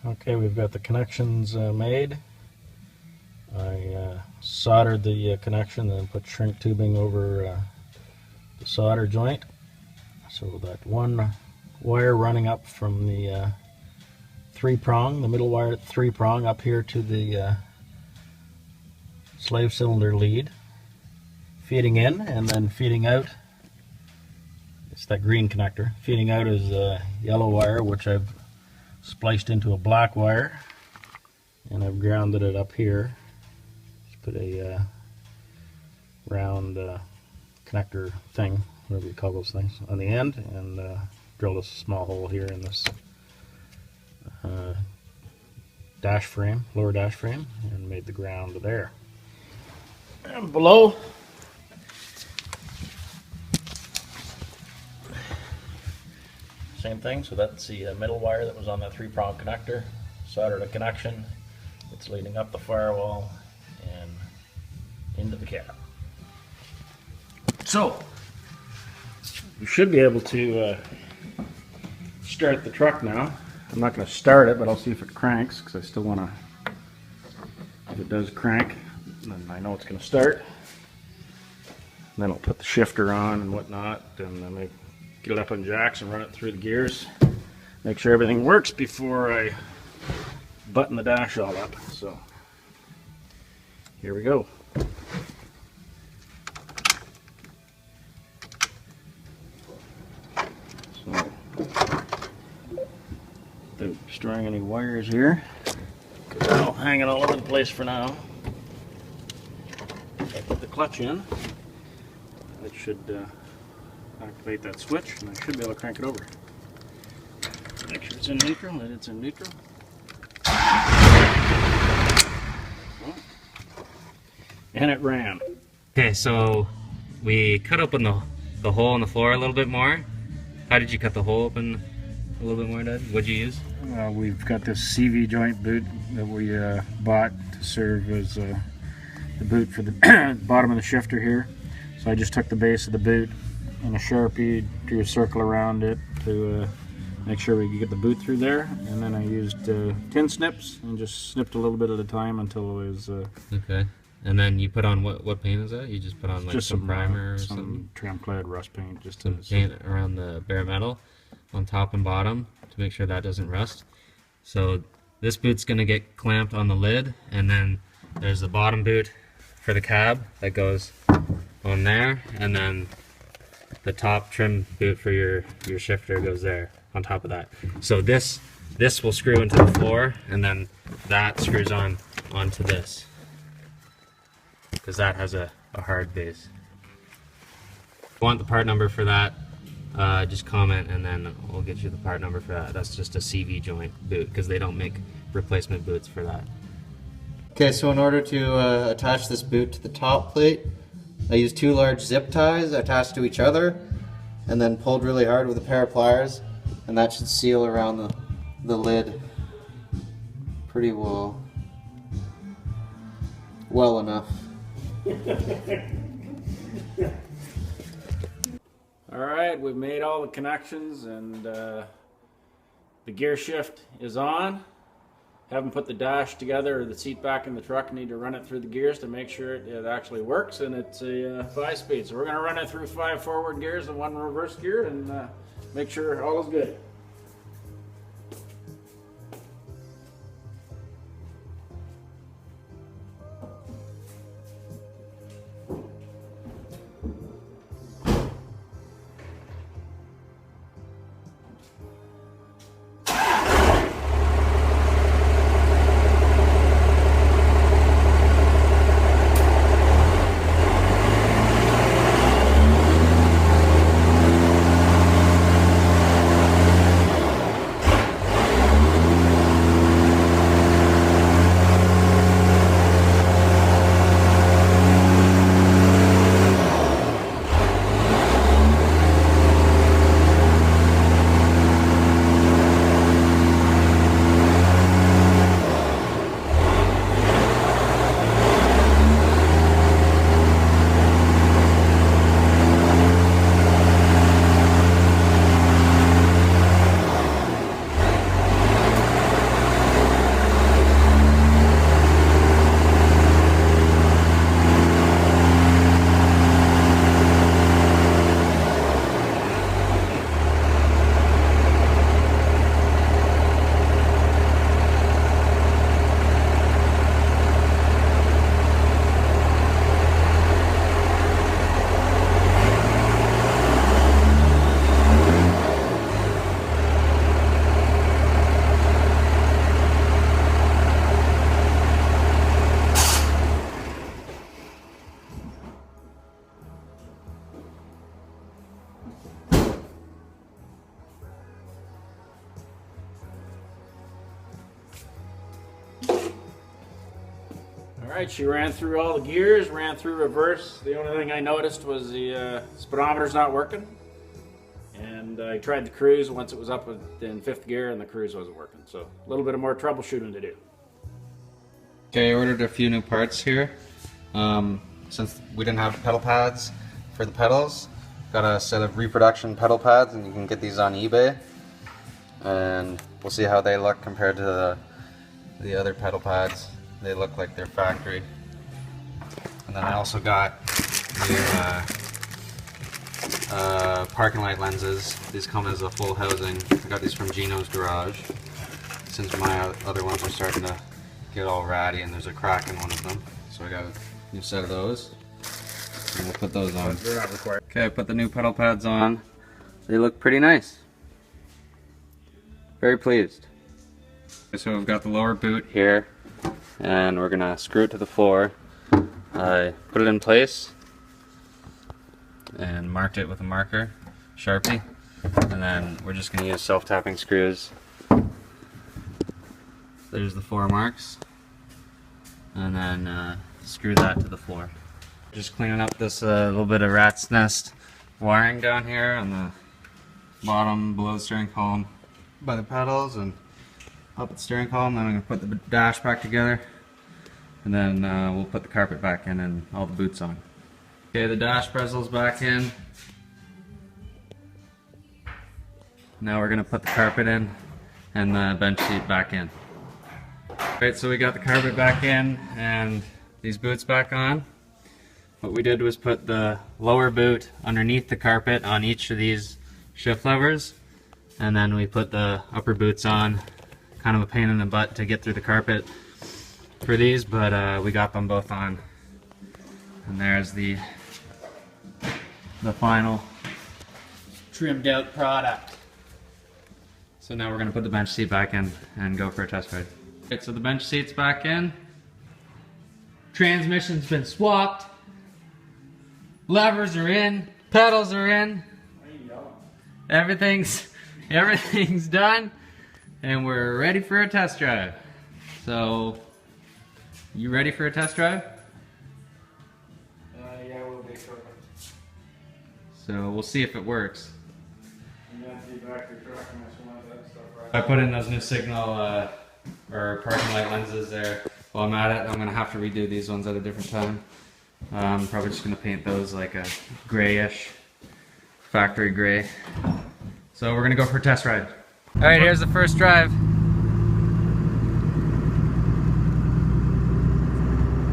Okay, we've got the connections made. I soldered the connection and then put shrink tubing over the solder joint. So that one wire running up from the three-prong, the middle wire at the three-prong up here to the slave cylinder lead, feeding in and then feeding out. It's that green connector. Feeding out is a yellow wire, which I've spliced into a black wire, and I've grounded it up here. Just put a round connector thing, whatever you call those things, on the end, and drilled a small hole here in this dash frame, lower dash frame, and made the ground there. And below, same thing. So that's the middle wire that was on that three-prong connector. Soldered a connection. It's leading up the firewall and into the cab. So you should be able to start the truck now. I'm not going to start it, but I'll see if it cranks, because I still want to, if it does crank, then I know it's going to start. And then I'll put the shifter on and whatnot, and then get it up on jacks and run it through the gears. Make sure everything works before I button the dash all up. So here we go. So, without destroying any wires here, because I'll hang it all over the place for now. I put the clutch in. It should activate that switch, and I should be able to crank it over. Make sure it's in neutral, and it's in neutral. And it ran. Okay, so we cut open the hole in the floor a little bit more. How did you cut the hole open a little bit more, Dad? What'd you use? We've got this CV joint boot that we bought to serve as the boot for the bottom of the shifter here. So I just took the base of the boot and a Sharpie, drew a circle around it to make sure we could get the boot through there. And then I used tin snips and just snipped a little bit at a time until it was... okay. And then you put on, what paint is that? You just put on like just some primer or some something? tram-clad rust paint. Just Some paint around the bare metal on top and bottom to make sure that doesn't rust. So this boot's going to get clamped on the lid, and then there's the bottom boot for the cab that goes on there, and then the top trim boot for your shifter goes there on top of that. So this will screw into the floor, and then that screws onto this, because that has a hard base. If you want the part number for that, just comment, and then we'll get you the part number for that. That's just a CV joint boot, because they don't make replacement boots for that. Okay, so in order to attach this boot to the top plate, I used 2 large zip ties attached to each other, and then pulled really hard with a pair of pliers, and that should seal around the lid pretty well enough. Alright, we've made all the connections, and the gear shift is on. Haven't put the dash together or the seat back in the truck. Need to run it through the gears to make sure it actually works, and it's a 5-speed. So we're going to run it through 5 forward gears and 1 reverse gear, and make sure all is good. Alright, she ran through all the gears, ran through reverse. The only thing I noticed was the speedometer's not working. And I tried the cruise once it was up in 5th gear and the cruise wasn't working. So a little bit of more troubleshooting to do. Okay, I ordered a few new parts here. Since we didn't have pedal pads for the pedals, got a set of reproduction pedal pads, and you can get these on eBay. And we'll see how they look compared to the other pedal pads. They look like they're factory. And then I also got new parking light lenses. These come as a full housing. I got these from Gino's garage, since my other ones are starting to get all ratty and there's a crack in one of them. So I got a new set of those. And we'll put those on. They're not required. Okay, I put the new pedal pads on. They look pretty nice. Very pleased. So we've got the lower boot here, and we're gonna screw it to the floor. I put it in place and marked it with a marker, Sharpie, and then we're just gonna use self-tapping screws. There's the 4 marks, and then screw that to the floor. Just cleaning up this little bit of rat's nest wiring down here on the bottom below the steering column by the pedals and up at the steering column. Then I'm going to put the dash back together, and then we'll put the carpet back in and all the boots on. Okay, the dash bezel's back in. Now we're going to put the carpet in and the bench seat back in. Alright, so we got the carpet back in and these boots back on. What we did was put the lower boot underneath the carpet on each of these shift levers, and then we put the upper boots on. Kind of a pain in the butt to get through the carpet for these, but we got them both on. And there's the final trimmed out product. So now we're going to put the bench seat back in and go for a test ride. Okay, so the bench seat's back in. Transmission's been swapped. Levers are in. Pedals are in. Everything's done. And we're ready for a test drive. So, you ready for a test drive? Yeah, we'll be shortly. So we'll see if it works. And then be back to your truck and some of that stuff, right? I put in those new signal or parking light lenses there. While I'm at it, I'm gonna have to redo these ones at a different time. I'm probably just gonna paint those like a grayish, factory gray. So we're gonna go for a test ride. All right, here's the first drive.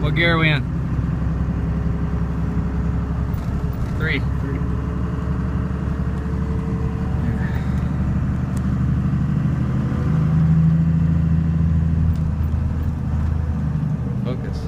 What gear are we in? 3. Focus.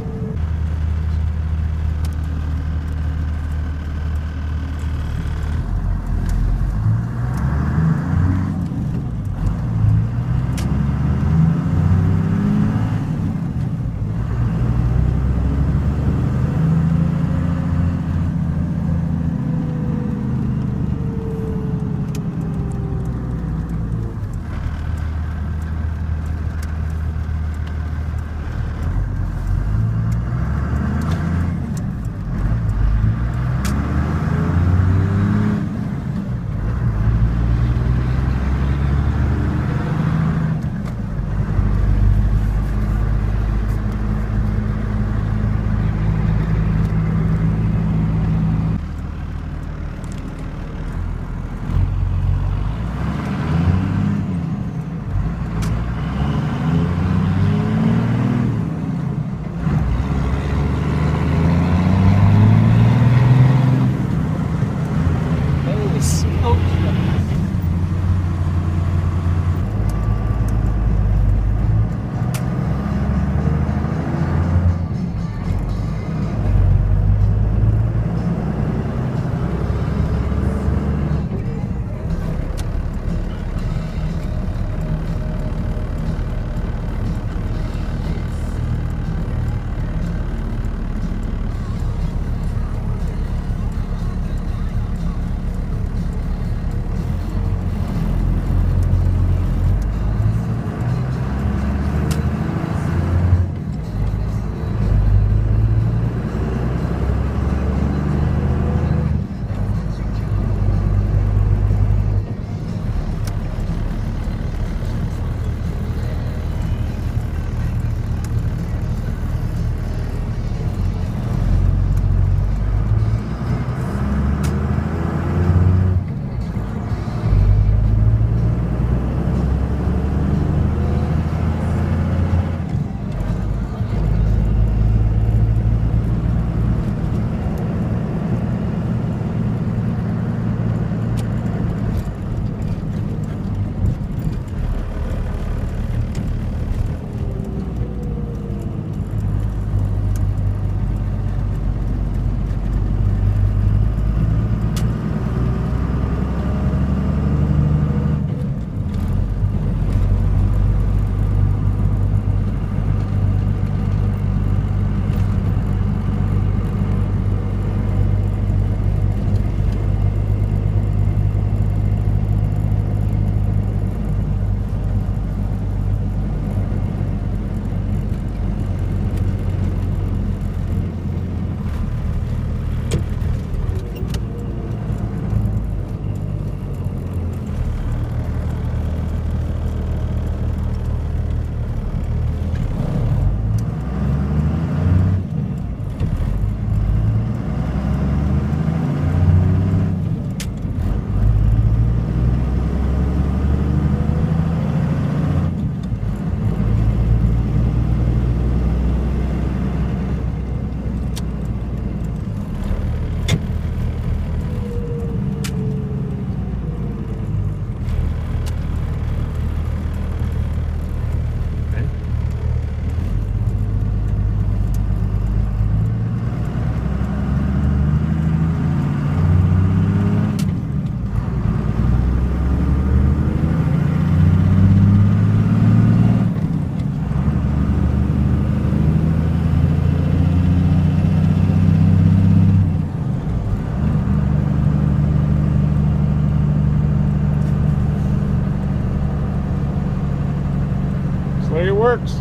way it works.